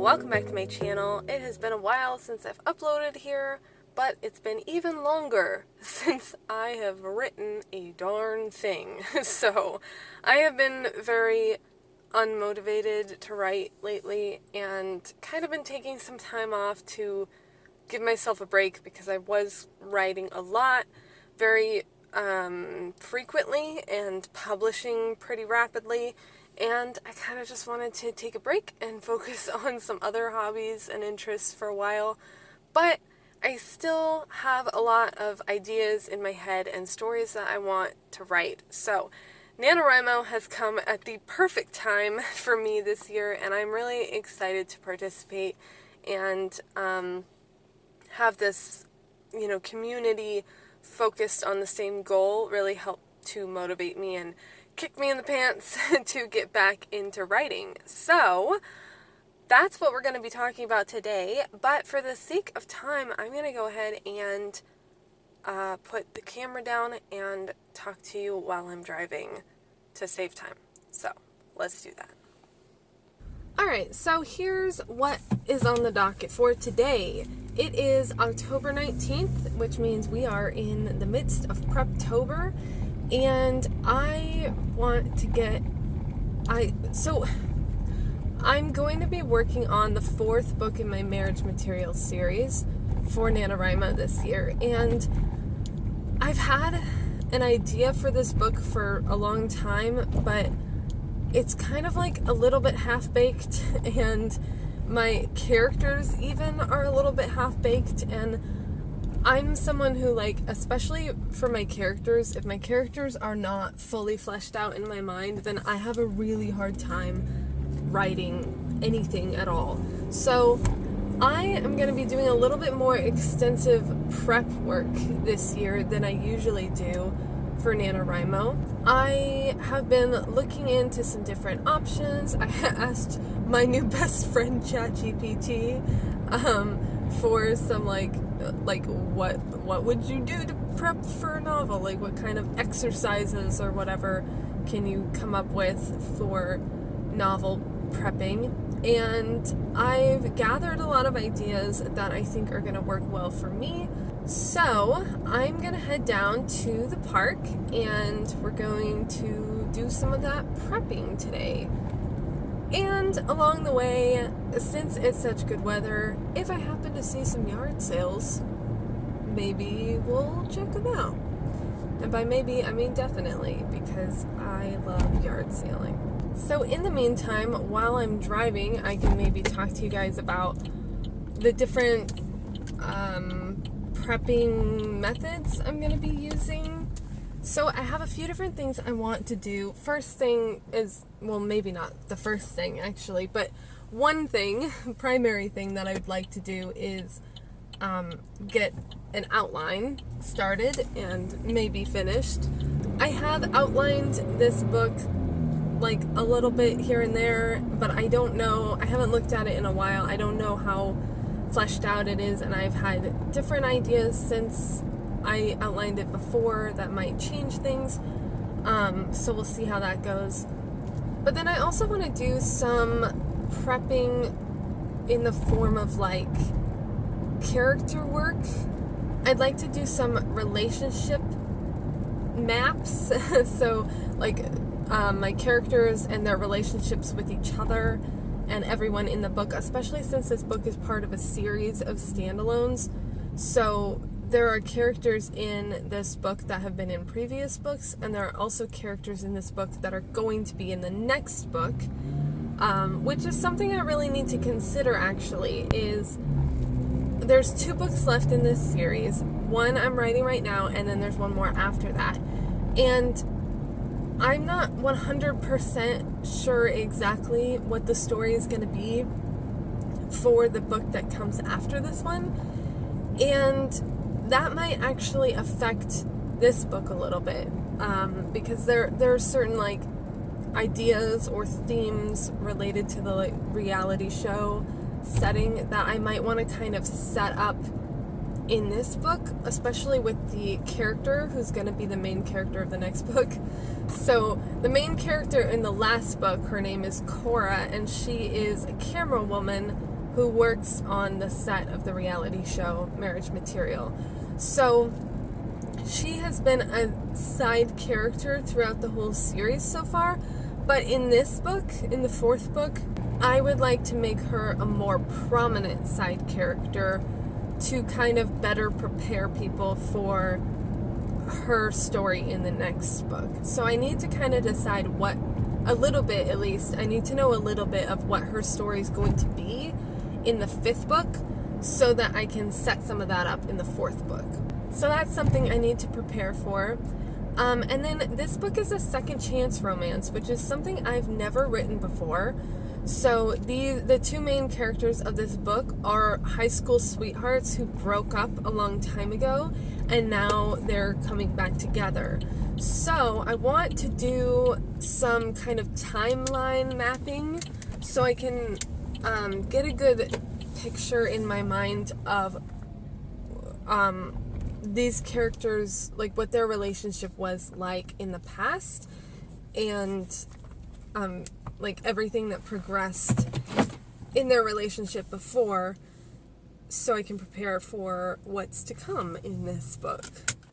welcome back to my channel. It has been a while since I've uploaded here, but it's been even longer since I have written a darn thing. So I have been very unmotivated to write lately and kind of been taking some time off to give myself a break because I was writing a lot, very frequently and publishing pretty rapidly. And I kind of just wanted to take a break and focus on some other hobbies and interests for a while. But I still have a lot of ideas in my head and stories that I want to write. So NaNoWriMo has come at the perfect time for me this year, and I'm really excited to participate and have this, community focused on the same goal really help to motivate me and kick me in the pants to get back into writing. So that's what we're going to be talking about today, but for the sake of time, I'm going to go ahead and put the camera down and talk to you while I'm driving to save time. So let's do that. Alright, so here's what is on the docket for today. It is October 19th, which means we are in the midst of Preptober. And I want to I'm going to be working on the 4th book in my marriage materials series for NaNoWriMo this year. And I've had an idea for this book for a long time, but it's kind of like a little bit half-baked, and my characters even are a little bit half-baked, and I'm someone who, especially for my characters, if my characters are not fully fleshed out in my mind, then I have a really hard time writing anything at all. So I am going to be doing a little bit more extensive prep work this year than I usually do for NaNoWriMo. I have been looking into some different options. I asked my new best friend ChatGPT for some what would you do to prep for a novel? What kind of exercises or whatever can you come up with for novel prepping? And I've gathered a lot of ideas that I think are going to work well for me. So I'm going to head down to the park and we're going to do some of that prepping today. And along the way, since it's such good weather, if I happen to see some yard sales, maybe we'll check them out. And by maybe, I mean definitely, because I love yard sailing. So in the meantime, while I'm driving, I can maybe talk to you guys about the different prepping methods I'm going to be using. So I have a few different things I want to do. First thing is, well, maybe not the first thing actually, but one thing, primary thing that I would like to do is get an outline started and maybe finished. I have outlined this book a little bit here and there, but I don't know, I haven't looked at it in a while. I don't know how fleshed out it is, and I've had different ideas since I outlined it before that might change things, so we'll see how that goes. But then I also want to do some prepping in the form of character work. I'd like to do some relationship maps, so my characters and their relationships with each other and everyone in the book, especially since this book is part of a series of standalones. So there are characters in this book that have been in previous books, and there are also characters in this book that are going to be in the next book, which is something I really need to consider actually. There's 2 books left in this series. One I'm writing right now, and then there's one more after that. And I'm not 100% sure exactly what the story is going to be for the book that comes after this one. And that might actually affect this book a little bit, because there are certain ideas or themes related to the reality show setting that I might want to kind of set up in this book, especially with the character who's going to be the main character of the next book. So the main character in the last book, her name is Cora, and she is a camera woman who works on the set of the reality show Marriage Material. So she has been a side character throughout the whole series so far, but in this book, in the fourth book, I would like to make her a more prominent side character to kind of better prepare people for her story in the next book. So I need to kind of decide a little bit at least, I need to know a little bit of what her story is going to be in the fifth book so that I can set some of that up in the fourth book. So that's something I need to prepare for. And then this book is a second chance romance, which is something I've never written before. So the two main characters of this book are high school sweethearts who broke up a long time ago, and now they're coming back together. So I want to do some kind of timeline mapping so I can get a good picture in my mind of these characters, like what their relationship was like in the past, and like everything that progressed in their relationship before, so I can prepare for what's to come in this book.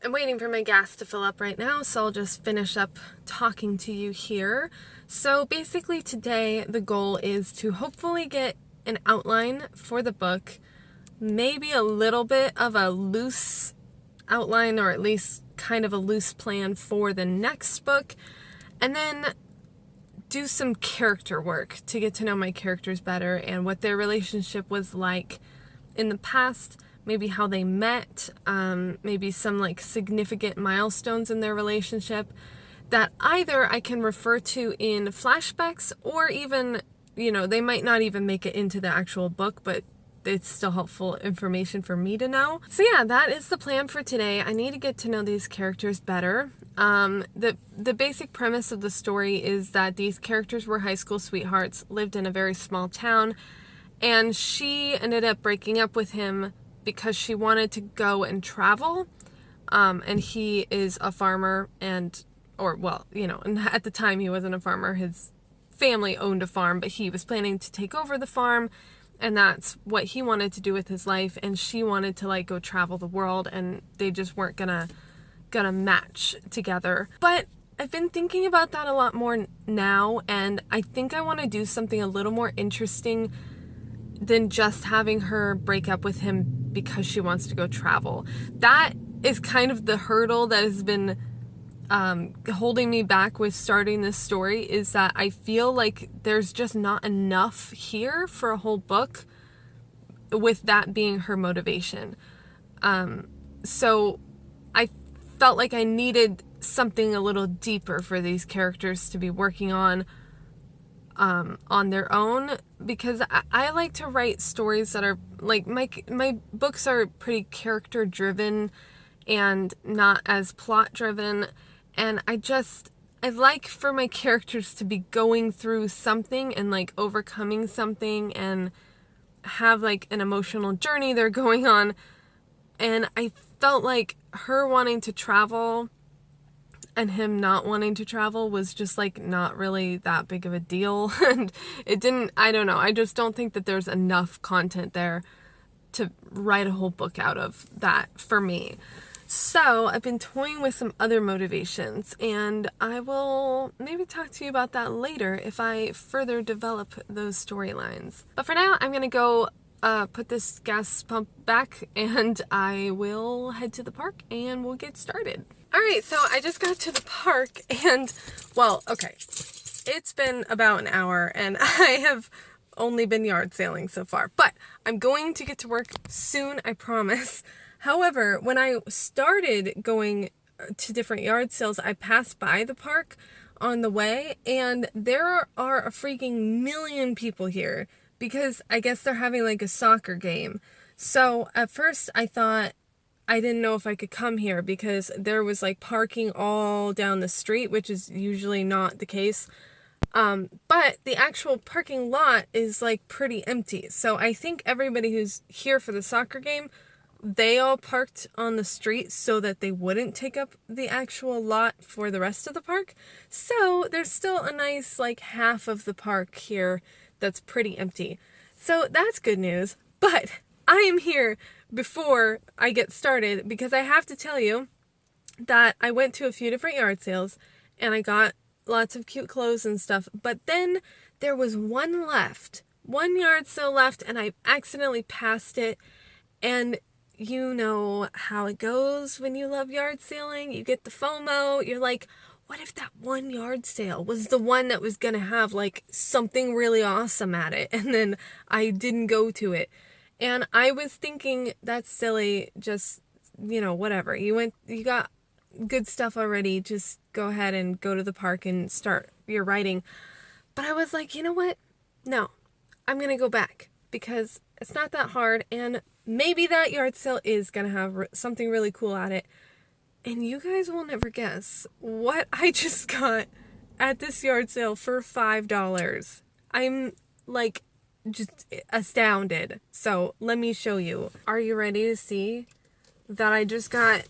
I'm waiting for my gas to fill up right now, so I'll just finish up talking to you here. So basically today the goal is to hopefully get an outline for the book, maybe a little bit of a loose outline, or at least kind of a loose plan for the next book, and then do some character work to get to know my characters better and what their relationship was like in the past, maybe how they met, maybe some like significant milestones in their relationship that either I can refer to in flashbacks, or even, they might not even make it into the actual book, but it's still helpful information for me to know. So yeah, that is the plan for today. I need to get to know these characters better. The basic premise of the story is that these characters were high school sweethearts, lived in a very small town, and she ended up breaking up with him because she wanted to go and travel. And he is a farmer, and at the time he wasn't a farmer. His family owned a farm, but he was planning to take over the farm, and that's what he wanted to do with his life, and she wanted to like go travel the world, and they just weren't gonna match together. But I've been thinking about that a lot more now, and I think I want to do something a little more interesting than just having her break up with him because she wants to go travel. That is kind of the hurdle that has been holding me back with starting this story, is that I feel like there's just not enough here for a whole book with that being her motivation. So I felt like I needed something a little deeper for these characters to be working on their own, because I like to write stories that are like, my books are pretty character driven and not as plot driven. And I like for my characters to be going through something and like overcoming something and have like an emotional journey they're going on. And I felt like her wanting to travel and him not wanting to travel was just like not really that big of a deal. And I don't know. I just don't think that there's enough content there to write a whole book out of that for me. So I've been toying with some other motivations, and I will maybe talk to you about that later if I further develop those storylines. But for now, I'm going to go put this gas pump back, and I will head to the park and we'll get started. Alright, so I just got to the park, and, well, okay, it's been about an hour, and I have only been yard sailing so far, but I'm going to get to work soon, I promise. However, when I started going to different yard sales, I passed by the park on the way, and there are a freaking million people here because I guess they're having like a soccer game. So at first I thought I didn't know if I could come here because there was like parking all down the street, which is usually not the case. But the actual parking lot is like pretty empty. So I think everybody who's here for the soccer game, they all parked on the street so that they wouldn't take up the actual lot for the rest of the park. So there's still a nice like half of the park here that's pretty empty. So that's good news. But I am here before I get started because I have to tell you that I went to a few different yard sales and I got lots of cute clothes and stuff. But then there was one yard sale left, and I accidentally passed it. And you know how it goes when you love yard sailing. You get the FOMO. You're like, what if that one yard sale was the one that was going to have like something really awesome at it? And then I didn't go to it. And I was thinking, that's silly. Just, whatever. You got good stuff already. Just go ahead and go to the park and start your writing. But I was like, you know what? No, I'm going to go back because it's not that hard. And maybe that yard sale is going to have something really cool at it. And you guys will never guess what I just got at this yard sale for $5. I'm like just astounded. So let me show you. Are you ready to see that I just got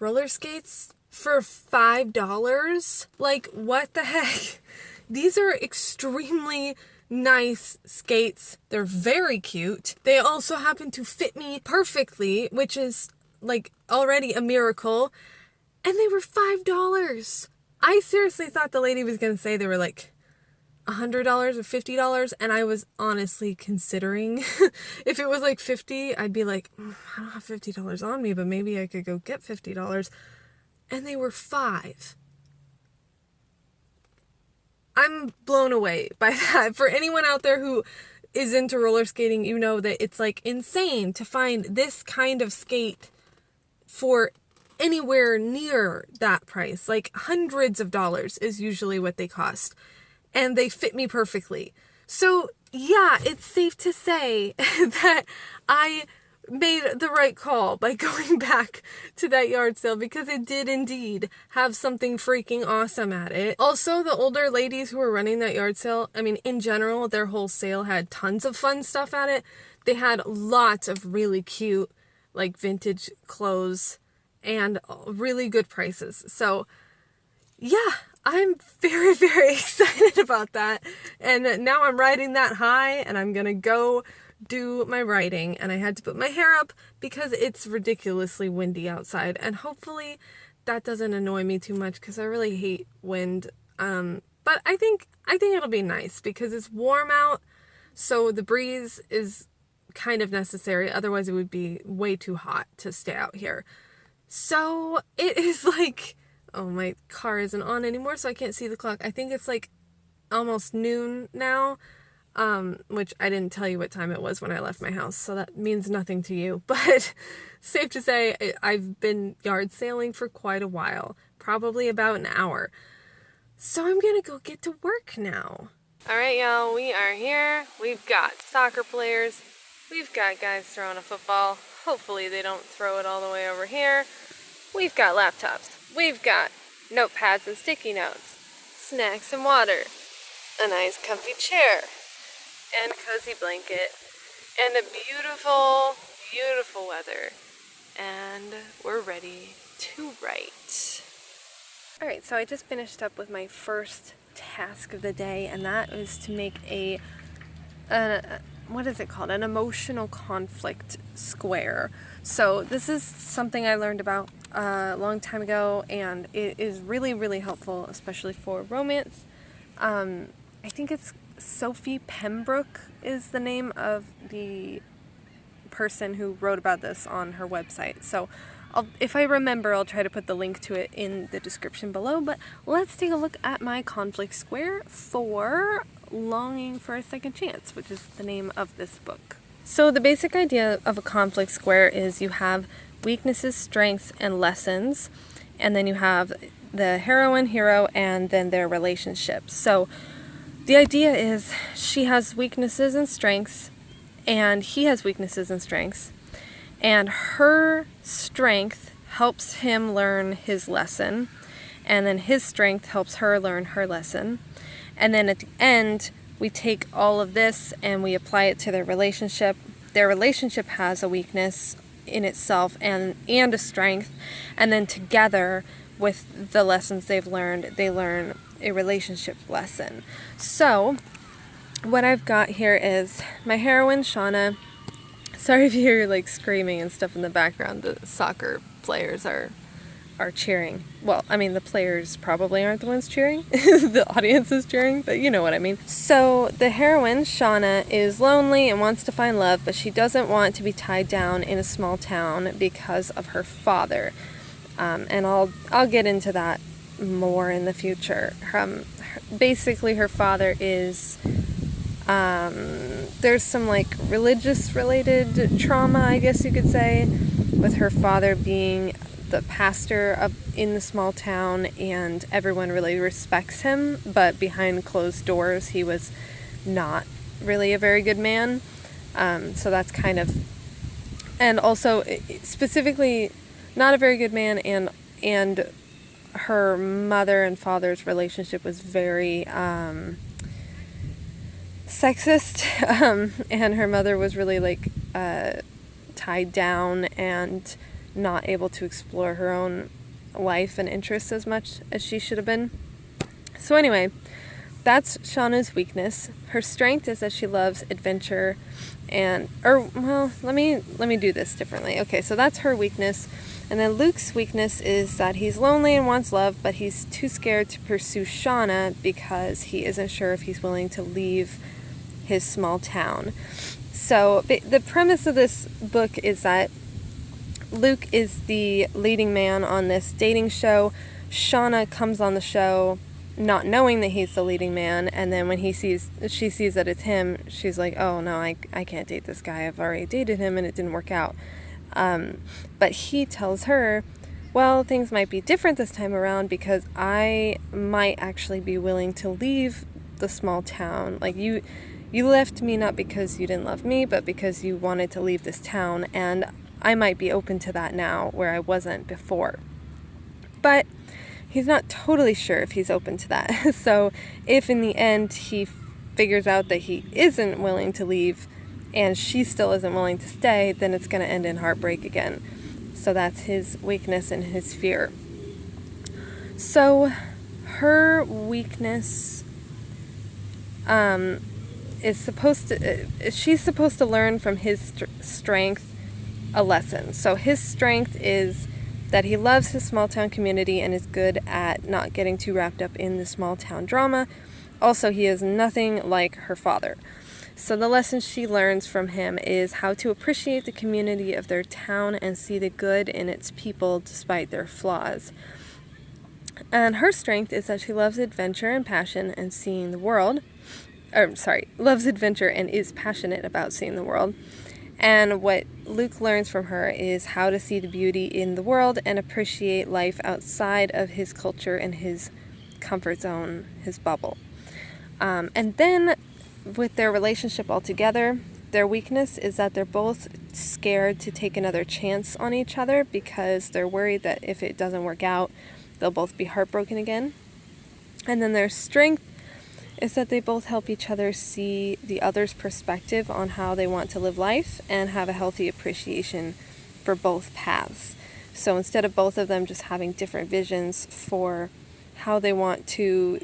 roller skates for $5? Like, what the heck? These are extremely nice skates. They're very cute. They also happen to fit me perfectly, which is like already a miracle. And they were $5. I seriously thought the lady was going to say they were like $100 or $50, and I was honestly considering if it was like $50, I'd be like, I don't have $50 on me, but maybe I could go get $50. And they were $5. I'm blown away by that. For anyone out there who is into roller skating, you know that it's like insane to find this kind of skate for anywhere near that price. Like hundreds of dollars is usually what they cost. And they fit me perfectly. So yeah, it's safe to say that I made the right call by going back to that yard sale because it did indeed have something freaking awesome at it. Also, the older ladies who were running that yard sale, I mean, in general, their whole sale had tons of fun stuff at it. They had lots of really cute, like, vintage clothes and really good prices. So, yeah, I'm very, very excited about that. And now I'm riding that high and I'm gonna go do my writing, and I had to put my hair up because it's ridiculously windy outside, and hopefully that doesn't annoy me too much because I really hate wind. But I think it'll be nice because it's warm out, so the breeze is kind of necessary. Otherwise it would be way too hot to stay out here. So it is like, oh, my car isn't on anymore, so I can't see the clock. I think it's like almost noon now. Which I didn't tell you what time it was when I left my house, so that means nothing to you. But safe to say, I've been yard sailing for quite a while, probably about an hour. So I'm gonna go get to work now. Alright, y'all, we are here. We've got soccer players. We've got guys throwing a football. Hopefully they don't throw it all the way over here. We've got laptops. We've got notepads and sticky notes, snacks and water, a nice comfy chair, and cozy blanket, and a beautiful, beautiful weather. And we're ready to write. Alright, so I just finished up with my first task of the day, and that is to make what is it called? An emotional conflict square. So this is something I learned about a long time ago, and it is really, really helpful, especially for romance. I think it's Sophie Pembroke is the name of the person who wrote about this on her website. So if I remember, I'll try to put the link to it in the description below. But let's take a look at my conflict square for Longing for a Second Chance, which is the name of this book. So the basic idea of a conflict square is you have weaknesses, strengths, and lessons, and then you have the heroine, hero, and then their relationships. So the idea is she has weaknesses and strengths, and he has weaknesses and strengths, and her strength helps him learn his lesson, and then his strength helps her learn her lesson. And then at the end, we take all of this and we apply it to their relationship. Their relationship has a weakness in itself and a strength, and then together with the lessons they've learned, they learn a relationship lesson. So what I've got here is my heroine, Shauna. Sorry if you hear like screaming and stuff in the background. The soccer players are cheering. Well, I mean, the players probably aren't the ones cheering. The audience is cheering, but you know what I mean. So the heroine, Shauna, is lonely and wants to find love, but she doesn't want to be tied down in a small town because of her father. And I'll get into that more in the future. Basically, her father is... there's some like religious related trauma, I guess you could say, with her father being the pastor in the small town, and everyone really respects him, but behind closed doors he was not really a very good man. So that's kind of, and also specifically not a very good man, and her mother and father's relationship was very sexist, and her mother was really like tied down and not able to explore her own life and interests as much as she should have been. So anyway, that's Shauna's weakness. Her strength is that she loves adventure let me do this differently. Okay, so that's her weakness. And then Luke's weakness is that he's lonely and wants love, but he's too scared to pursue Shauna because he isn't sure if he's willing to leave his small town. So the premise of this book is that Luke is the leading man on this dating show. Shauna comes on the show not knowing that he's the leading man, and then when she sees that it's him, she's like, oh no, I can't date this guy. I've already dated him and it didn't work out. But he tells her, well, things might be different this time around because I might actually be willing to leave the small town. Like, you left me not because you didn't love me, but because you wanted to leave this town, and I might be open to that now where I wasn't before. But he's not totally sure if he's open to that. So if in the end he figures out that he isn't willing to leave and she still isn't willing to stay, then it's going to end in heartbreak again. So that's his weakness and his fear. So her weakness she's supposed to learn from his strength a lesson. So his strength is that he loves his small town community and is good at not getting too wrapped up in the small town drama. Also, he is nothing like her father. So the lesson she learns from him is how to appreciate the community of their town and see the good in its people despite their flaws. And her strength is that she loves adventure and passion and seeing the world. Loves adventure and is passionate about seeing the world. And what Luke learns from her is how to see the beauty in the world and appreciate life outside of his culture and his comfort zone, his bubble. And then with their relationship altogether, their weakness is that they're both scared to take another chance on each other because they're worried that if it doesn't work out, they'll both be heartbroken again. And then their strength is that they both help each other see the other's perspective on how they want to live life and have a healthy appreciation for both paths. So instead of both of them just having different visions for how they want to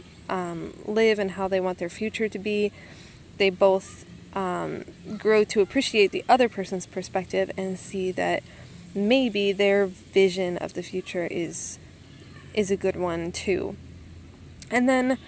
live and how they want their future to be, they both grow to appreciate the other person's perspective and see that maybe their vision of the future is a good one too. And then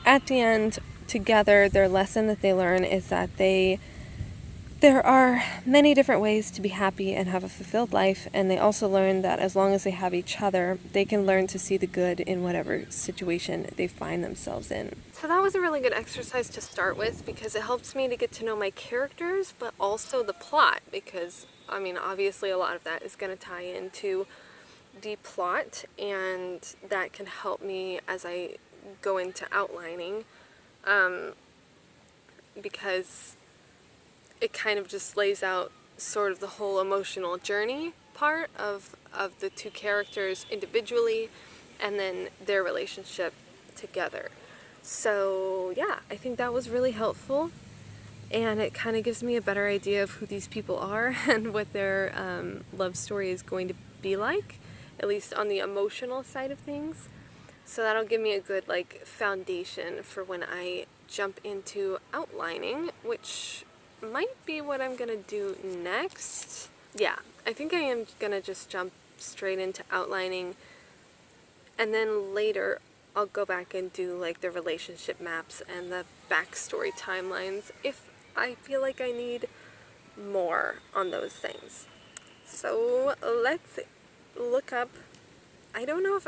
at the end, together, their lesson that they learn is that there are many different ways to be happy and have a fulfilled life, and they also learn that as long as they have each other, they can learn to see the good in whatever situation they find themselves in. So that was a really good exercise to start with because it helps me to get to know my characters, but also the plot, because, I mean, obviously a lot of that is going to tie into the plot, and that can help me as I go into outlining, because it kind of just lays out sort of the whole emotional journey part of the two characters individually and then their relationship together. So yeah, I think that was really helpful, and it kind of gives me a better idea of who these people are and what their love story is going to be like, at least on the emotional side of things. So that'll give me a good foundation for when I jump into outlining, which might be what I'm gonna do next. Yeah, I think I am gonna just jump straight into outlining, and then later I'll go back and do like the relationship maps and the backstory timelines if I feel like I need more on those things. So let's look up, I don't know if,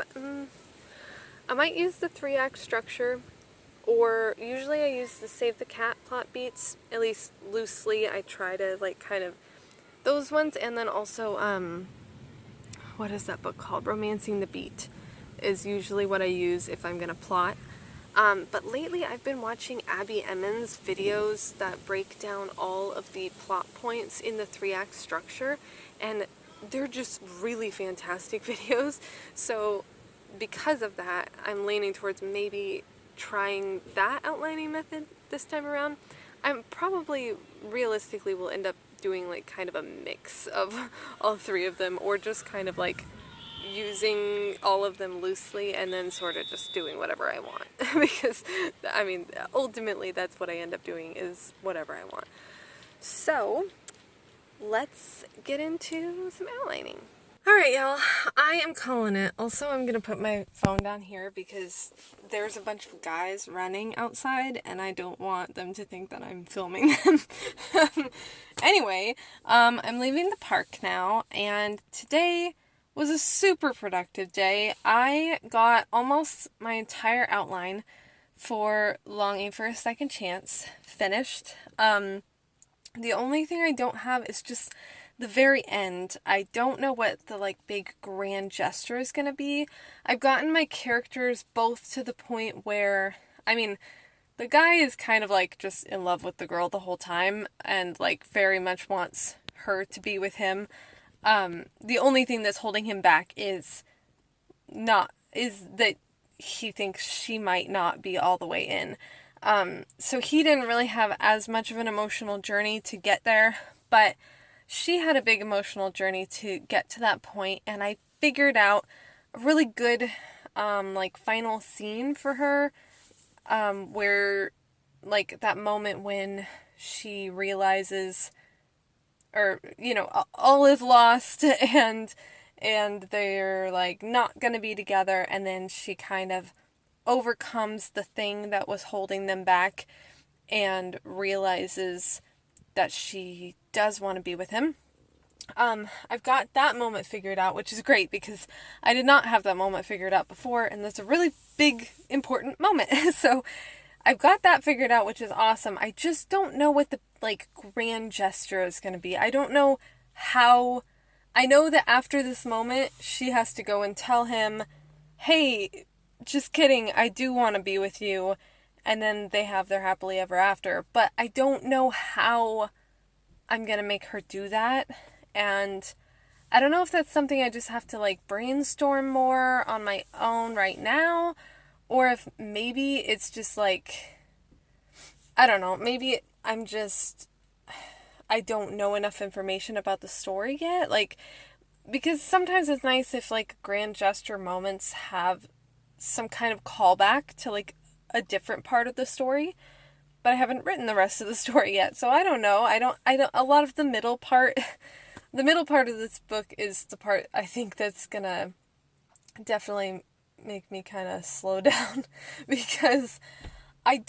I might use the 3-act structure, or usually I use the Save the Cat plot beats, at least loosely. I try to like kind of those ones, and then also, what is that book called? Romancing the Beat is usually what I use if I'm gonna plot. But lately I've been watching Abby Emmons videos that break down all of the plot points in the 3-act structure, and they're just really fantastic videos. So because of that, I'm leaning towards maybe trying that outlining method this time around. I'm probably realistically will end up doing like kind of a mix of all 3 of them, or just kind of like using all of them loosely and then sort of just doing whatever I want. Because, I mean, ultimately that's what I end up doing, is whatever I want. So, let's get into some outlining. Alright, y'all, I am calling it. Also, I'm gonna put my phone down here because there's a bunch of guys running outside and I don't want them to think that I'm filming them. Anyway, I'm leaving the park now, and today was a super productive day. I got almost my entire outline for Longing for a Second Chance finished. The only thing I don't have is just the very end. I don't know what the like big grand gesture is gonna be. I've gotten my characters both to the point where, I mean, the guy is kind of like just in love with the girl the whole time and like very much wants her to be with him. The only thing that's holding him back is that he thinks she might not be all the way in. So he didn't really have as much of an emotional journey to get there, but she had a big emotional journey to get to that point, and I figured out a really good, like, final scene for her, where, like, that moment when she realizes, or, you know, all is lost, and they're, like, not gonna be together, and then she kind of overcomes the thing that was holding them back and realizes that she does want to be with him. I've got that moment figured out, which is great because I did not have that moment figured out before, and that's a really big, important moment. So I've got that figured out, which is awesome. I just don't know what the, like, grand gesture is going to be. I don't know how. I know that after this moment, she has to go and tell him, hey, just kidding, I do want to be with you, and then they have their happily ever after, but I don't know how I'm gonna make her do that, and I don't know if that's something I just have to, like, brainstorm more on my own right now, or if maybe it's just, like, I don't know, maybe I don't know enough information about the story yet, like, because sometimes it's nice if, like, grand gesture moments have some kind of callback to, like, a different part of the story, but I haven't written the rest of the story yet, so I don't know. I don't, a lot of the middle part of this book is the part I think that's gonna definitely make me kind of slow down, because I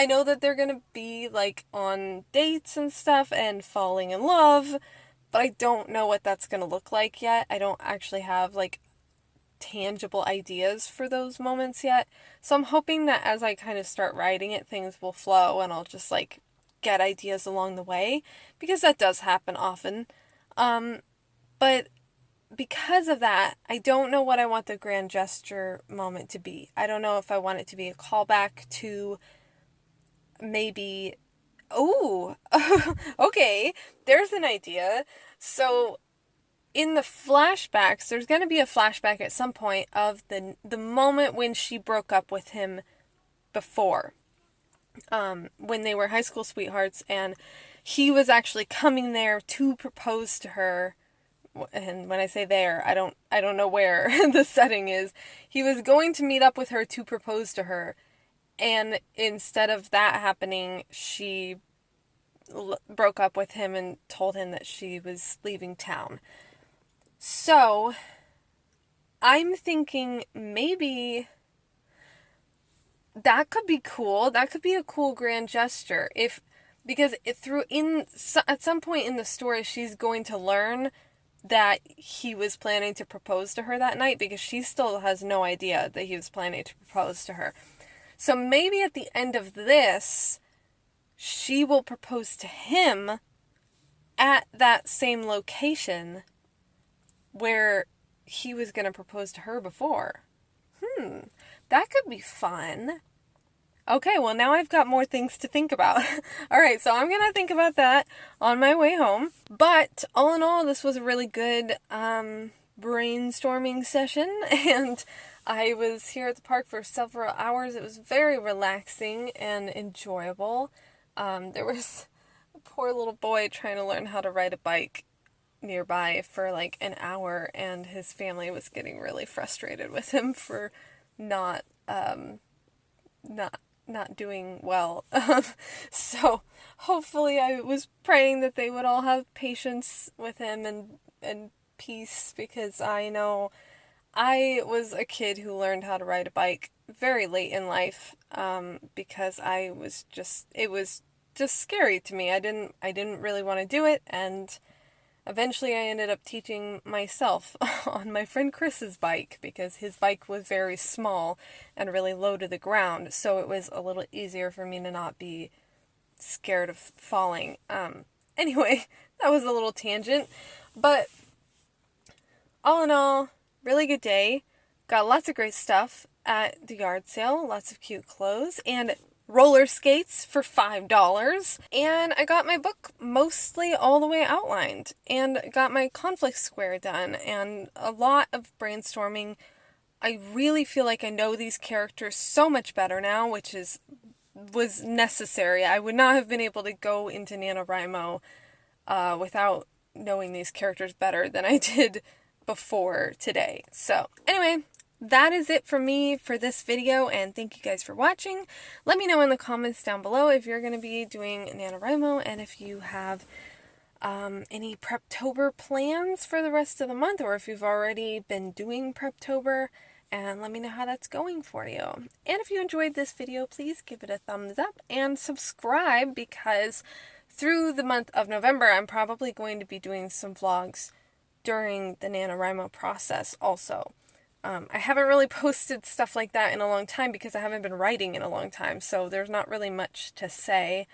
know that they're gonna be, like, on dates and stuff and falling in love, but I don't know what that's gonna look like yet. I don't actually have, like, tangible ideas for those moments yet. So I'm hoping that as I kind of start writing it, things will flow and I'll just, like, get ideas along the way, because that does happen often. But because of that, I don't know what I want the grand gesture moment to be. I don't know if I want it to be a callback to maybe, oh, okay, there's an idea. So in the flashbacks, there's going to be a flashback at some point of the moment when she broke up with him before, when they were high school sweethearts, and he was actually coming there to propose to her. And when I say there, I don't know where the setting is. He was going to meet up with her to propose to her, And instead of that happening, she broke up with him and told him that she was leaving town. So, I'm thinking maybe that could be cool. That could be a cool grand gesture. Because at some point in the story, she's going to learn that he was planning to propose to her that night, because she still has no idea that he was planning to propose to her. So maybe at the end of this, she will propose to him at that same location where he was going to propose to her before. That could be fun. Okay, well, now I've got more things to think about. All right, so I'm going to think about that on my way home. But all in all, this was a really good brainstorming session, and I was here at the park for several hours. It was very relaxing and enjoyable. There was a poor little boy trying to learn how to ride a bike nearby for like an hour, and his family was getting really frustrated with him for not doing well. So hopefully, I was praying that they would all have patience with him and peace, because I know I was a kid who learned how to ride a bike very late in life, because it was just scary to me. I didn't really want to do it, and eventually I ended up teaching myself on my friend Chris's bike, because his bike was very small and really low to the ground, so it was a little easier for me to not be scared of falling. Anyway, that was a little tangent, but all in all, really good day. Got lots of great stuff at the yard sale, lots of cute clothes, and roller skates for $5, and I got my book mostly all the way outlined, and got my conflict square done, and a lot of brainstorming. I really feel like I know these characters so much better now, which was necessary. I would not have been able to go into NaNoWriMo without knowing these characters better than I did before today. So anyway, that is it for me for this video, and thank you guys for watching. Let me know in the comments down below if you're going to be doing NaNoWriMo, and if you have any Preptober plans for the rest of the month, or if you've already been doing Preptober, and let me know how that's going for you. And if you enjoyed this video, please give it a thumbs up and subscribe, because through the month of November, I'm probably going to be doing some vlogs during the NaNoWriMo process also. I haven't really posted stuff like that in a long time, because I haven't been writing in a long time, so there's not really much to say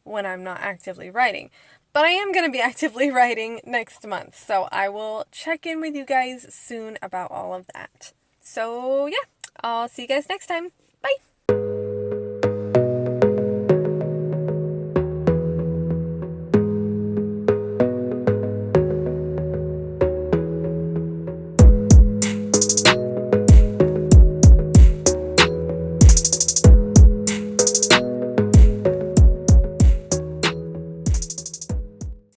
when I'm not actively writing. But I am going to be actively writing next month, so I will check in with you guys soon about all of that. So yeah, I'll see you guys next time. Bye!